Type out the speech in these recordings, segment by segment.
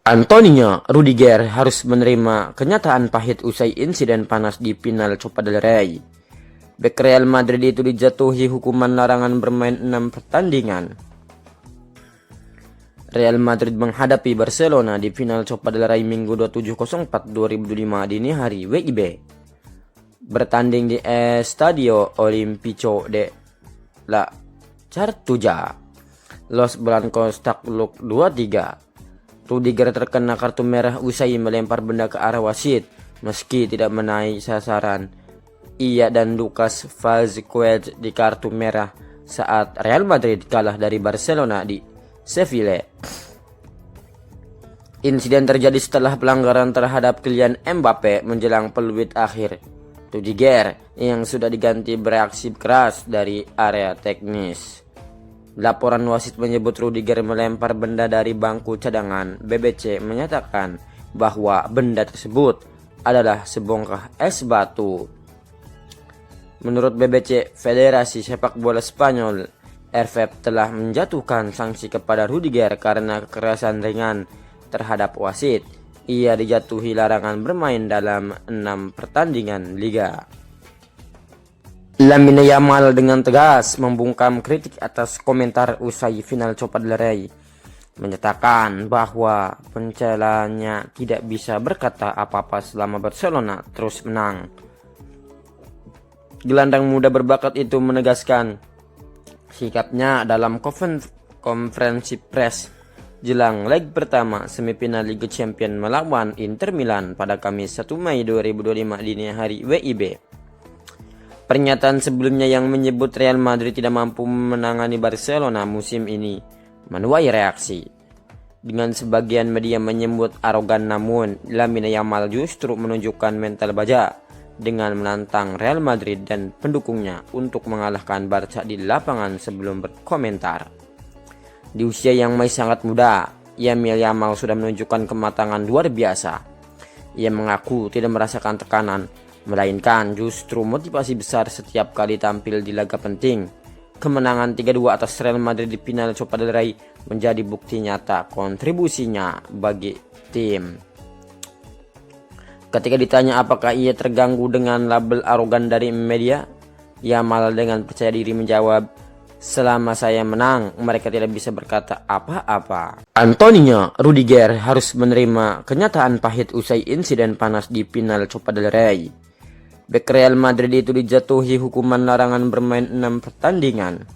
Antonio Rudiger harus menerima kenyataan pahit usai insiden panas di final Copa del Rey. Bek Real Madrid itu dijatuhi hukuman larangan bermain 6 pertandingan. Real Madrid menghadapi Barcelona di final Copa del Rey Minggu 27/04/2005 dini hari WIB. Bertanding di Estadio Olimpico de la Cartuja, Los Blancos takluk 2-3. Rudiger terkena kartu merah usai melempar benda ke arah wasit meski tidak menaik sasaran. Ia dan Lucas Vazquez di kartu merah saat Real Madrid kalah dari Barcelona di Sevilla. Insiden terjadi setelah pelanggaran terhadap Kylian Mbappe menjelang peluit akhir. Rudiger yang sudah diganti bereaksi keras dari area teknis. Laporan wasit menyebut Rudiger melempar benda dari bangku cadangan. BBC menyatakan bahwa benda tersebut adalah sebongkah es batu. Menurut BBC, Federasi Sepak Bola Spanyol, RFF telah menjatuhkan sanksi kepada Rudiger karena kekerasan ringan terhadap wasit. Ia dijatuhi larangan bermain dalam 6 pertandingan liga. Lamine Yamal dengan tegas membungkam kritik atas komentar usai final Copa del Rey, menyatakan bahwa pencelanya tidak bisa berkata apa-apa selama Barcelona terus menang. Gelandang muda berbakat itu menegaskan sikapnya dalam konferensi pers jelang leg pertama semifinal Liga Champions melawan Inter Milan pada Kamis 1 Mei 2025 dini hari WIB. Pernyataan sebelumnya yang menyebut Real Madrid tidak mampu menangani Barcelona musim ini menuai reaksi. Dengan sebagian media menyebut arogan, namun Lamine Yamal justru menunjukkan mental baja dengan menantang Real Madrid dan pendukungnya untuk mengalahkan Barca di lapangan sebelum berkomentar. Di usia yang masih sangat muda, Lamine Yamal sudah menunjukkan kematangan luar biasa. Ia mengaku tidak merasakan tekanan, melainkan justru motivasi besar setiap kali tampil di laga penting. Kemenangan 3-2 atas Real Madrid di final Copa del Rey menjadi bukti nyata kontribusinya bagi tim. Ketika ditanya apakah ia terganggu dengan label arogan dari media, Yamal dengan percaya diri menjawab, "Selama saya menang, mereka tidak bisa berkata apa-apa." Antonio Rudiger harus menerima kenyataan pahit usai insiden panas di final Copa del Rey. Bek Real Madrid itu dijatuhi hukuman larangan bermain 6 pertandingan.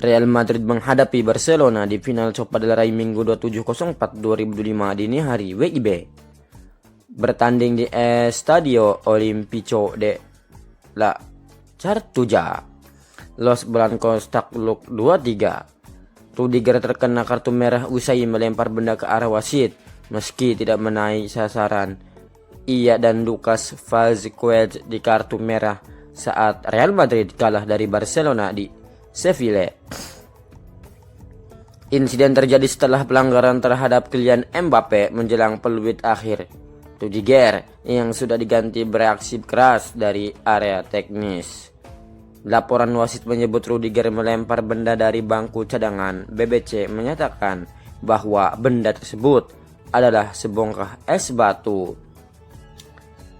Real Madrid menghadapi Barcelona di final Copa del Rey Minggu 27/04/2005 dini hari WIB. Bertanding di Estadio Olimpico de la Cartuja, Los Blancos takluk 2-3. Rudiger terkena kartu merah usai melempar benda ke arah wasit meski tidak menaik sasaran. Ia dan Lucas Vazquez di kartu merah saat Real Madrid kalah dari Barcelona di Sevilla. Insiden terjadi setelah pelanggaran terhadap Kylian Mbappe menjelang peluit akhir. Rudiger yang sudah diganti bereaksi keras dari area teknis. Laporan wasit menyebut Rudiger melempar benda dari bangku cadangan. BBC menyatakan bahwa benda tersebut adalah sebongkah es batu.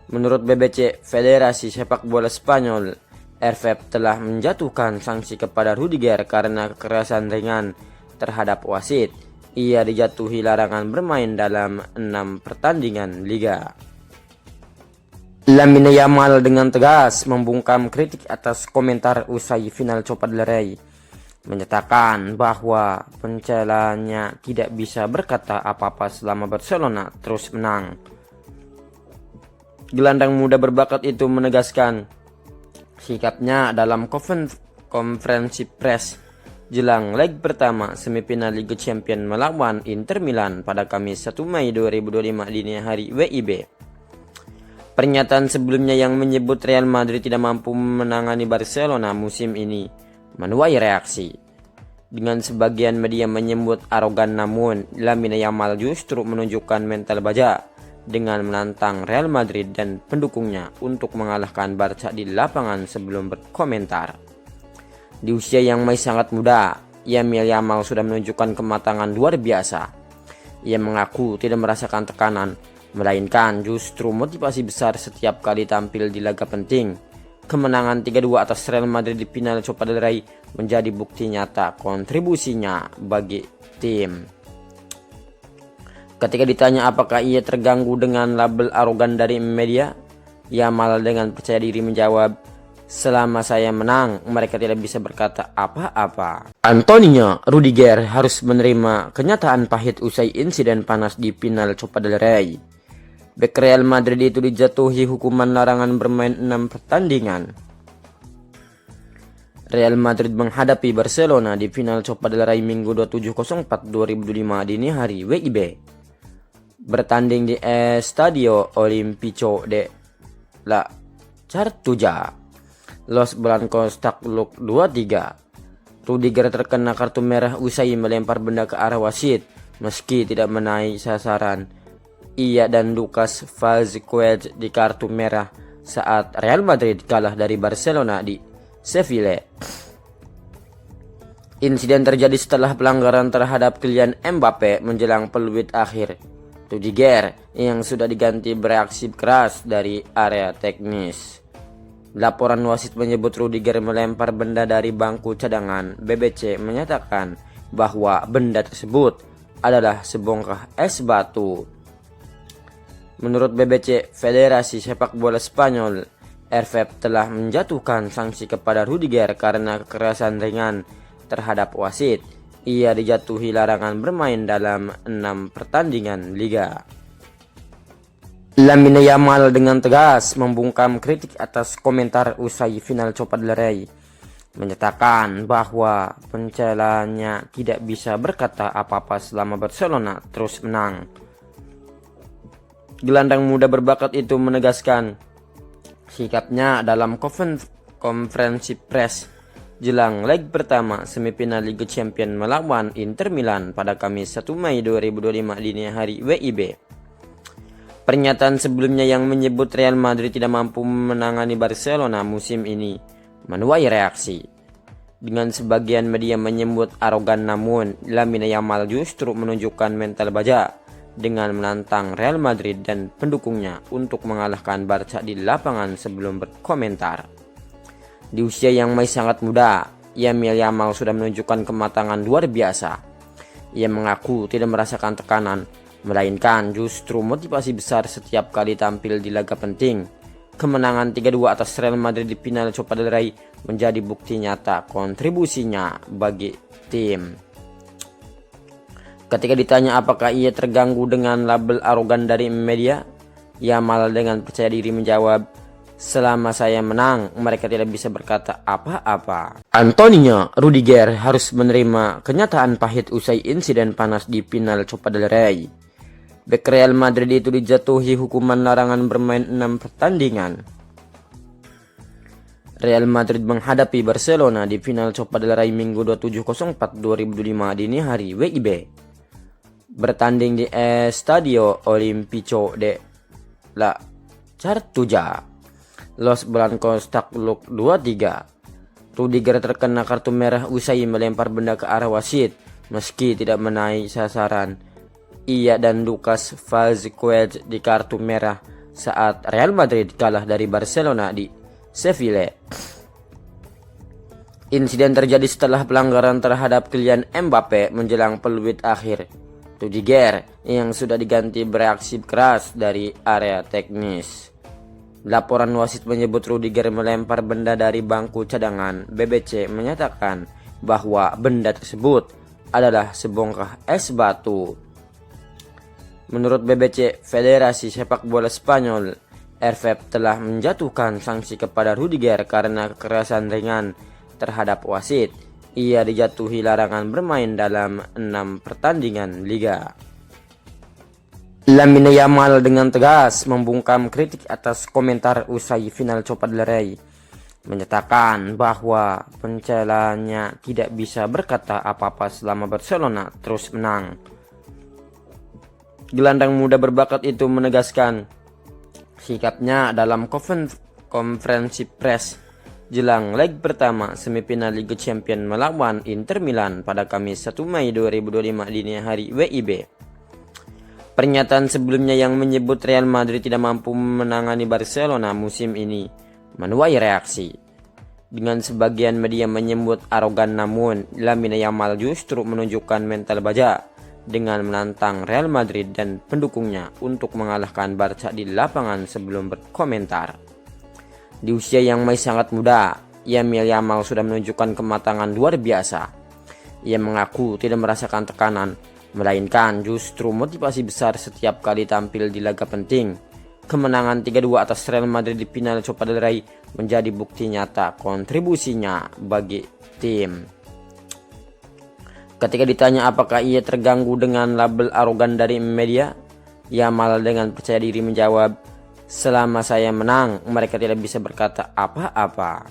Menurut BBC, Federasi Sepak Bola Spanyol, RFF telah menjatuhkan sanksi kepada Rudiger karena kekerasan ringan terhadap wasit. Ia dijatuhi larangan bermain dalam 6 pertandingan liga. Lamine Yamal dengan tegas membungkam kritik atas komentar usai final Copa del Rey, menyatakan bahwa pencelanya tidak bisa berkata apa-apa selama Barcelona terus menang. Gelandang muda berbakat itu menegaskan sikapnya dalam konferensi pers jelang leg pertama semifinal Liga Champions melawan Inter Milan pada Kamis 1 Mei 2025 dini hari WIB. Pernyataan sebelumnya yang menyebut Real Madrid tidak mampu menangani Barcelona musim ini menuai reaksi. Dengan sebagian media menyebut arogan, namun Lamine Yamal justru menunjukkan mental baja dengan menantang Real Madrid dan pendukungnya untuk mengalahkan Barca di lapangan sebelum berkomentar. Di usia yang masih sangat muda, Lamine Yamal sudah menunjukkan kematangan luar biasa. Ia mengaku tidak merasakan tekanan, melainkan justru motivasi besar setiap kali tampil di laga penting. Kemenangan 3-2 atas Real Madrid di final Copa del Rey menjadi bukti nyata kontribusinya bagi tim. Ketika ditanya apakah ia terganggu dengan label arogan dari media, ia malah dengan percaya diri menjawab, "Selama saya menang, mereka tidak bisa berkata apa-apa." Antonio Rudiger harus menerima kenyataan pahit usai insiden panas di final Copa del Rey. Bek Real Madrid itu dijatuhi hukuman larangan bermain 6 pertandingan. Real Madrid menghadapi Barcelona di final Copa del Rey Minggu 27/04/2005 dini hari WIB. Bertanding di Estadio Olimpico de la Cartuja, Los Blancos takluk 2-3. Rudiger terkena kartu merah usai melempar benda ke arah wasit meski tidak menaik sasaran. Ia dan Lucas Vazquez di kartu merah saat Real Madrid kalah dari Barcelona di Sevilla. Insiden terjadi setelah pelanggaran terhadap Kylian Mbappe menjelang peluit akhir. Rudiger yang sudah diganti bereaksi keras dari area teknis. Laporan wasit menyebut Rudiger melempar benda dari bangku cadangan. BBC menyatakan bahwa benda tersebut adalah sebongkah es batu. Menurut BBC, Federasi Sepak Bola Spanyol, RFF telah menjatuhkan sanksi kepada Rudiger karena kekerasan ringan terhadap wasit. Ia dijatuhi larangan bermain dalam 6 pertandingan liga. Lamine Yamal dengan tegas membungkam kritik atas komentar usai final Copa del Rey, menyatakan bahwa pencelanya tidak bisa berkata apa-apa selama Barcelona terus menang. Gelandang muda berbakat itu menegaskan sikapnya dalam konferensi pers jelang leg pertama semifinal Liga Champions melawan Inter Milan pada Kamis 1 Mei 2025 dini hari WIB. Pernyataan sebelumnya yang menyebut Real Madrid tidak mampu menangani Barcelona musim ini menuai reaksi. Dengan sebagian media menyebut arogan, namun Lamine Yamal justru menunjukkan mental baja dengan menantang Real Madrid dan pendukungnya untuk mengalahkan Barca di lapangan sebelum berkomentar. Di usia yang masih sangat muda, Lamine Yamal sudah menunjukkan kematangan luar biasa. Ia mengaku tidak merasakan tekanan, melainkan justru motivasi besar setiap kali tampil di laga penting. Kemenangan 3-2 atas Real Madrid di final Copa del Rey menjadi bukti nyata kontribusinya bagi tim. Ketika ditanya apakah ia terganggu dengan label arogan dari media, ia malah dengan percaya diri menjawab, "Selama saya menang, mereka tidak bisa berkata apa-apa." Antonio Rudiger harus menerima kenyataan pahit usai insiden panas di final Copa del Rey. Bek Real Madrid itu dijatuhi hukuman larangan bermain 6 pertandingan. Real Madrid menghadapi Barcelona di final Copa del Rey Minggu 27/04/2005 dini hari WIB. Bertanding di Estadio Olimpico de la Cartuja, Los Blancos takluk 2-3. Rudiger terkena kartu merah usai melempar benda ke arah wasit meski tidak menaik sasaran. Ia dan Lucas Vazquez di kartu merah saat Real Madrid kalah dari Barcelona di Sevilla. Insiden terjadi setelah pelanggaran terhadap Kylian Mbappe menjelang peluit akhir. Rudiger yang sudah diganti bereaksi keras dari area teknis. Laporan wasit menyebut Rudiger melempar benda dari bangku cadangan. BBC menyatakan bahwa benda tersebut adalah sebongkah es batu. Menurut BBC, Federasi Sepak Bola Spanyol, RFF telah menjatuhkan sanksi kepada Rudiger karena kekerasan ringan terhadap wasit. Ia dijatuhi larangan bermain dalam 6 pertandingan liga. Lamine Yamal dengan tegas membungkam kritik atas komentar usai final Copa del Rey, menyatakan bahwa pencelanya tidak bisa berkata apa-apa selama Barcelona terus menang. Gelandang muda berbakat itu menegaskan sikapnya dalam konferensi pers jelang leg pertama semifinal Liga Champions melawan Inter Milan pada Kamis 1 Mei 2025 dini hari WIB. Pernyataan sebelumnya yang menyebut Real Madrid tidak mampu menangani Barcelona musim ini menuai reaksi. Dengan sebagian media menyebut arogan, namun Lamine Yamal justru menunjukkan mental baja dengan menantang Real Madrid dan pendukungnya untuk mengalahkan Barca di lapangan sebelum berkomentar. Di usia yang masih sangat muda, Lamine Yamal sudah menunjukkan kematangan luar biasa. Ia mengaku tidak merasakan tekanan, melainkan justru motivasi besar setiap kali tampil di laga penting. Kemenangan 3-2 atas Real Madrid di final Copa del Rey menjadi bukti nyata kontribusinya bagi tim. Ketika ditanya apakah ia terganggu dengan label arogan dari media, Yamal dengan percaya diri menjawab, "Selama saya menang, mereka tidak bisa berkata apa-apa."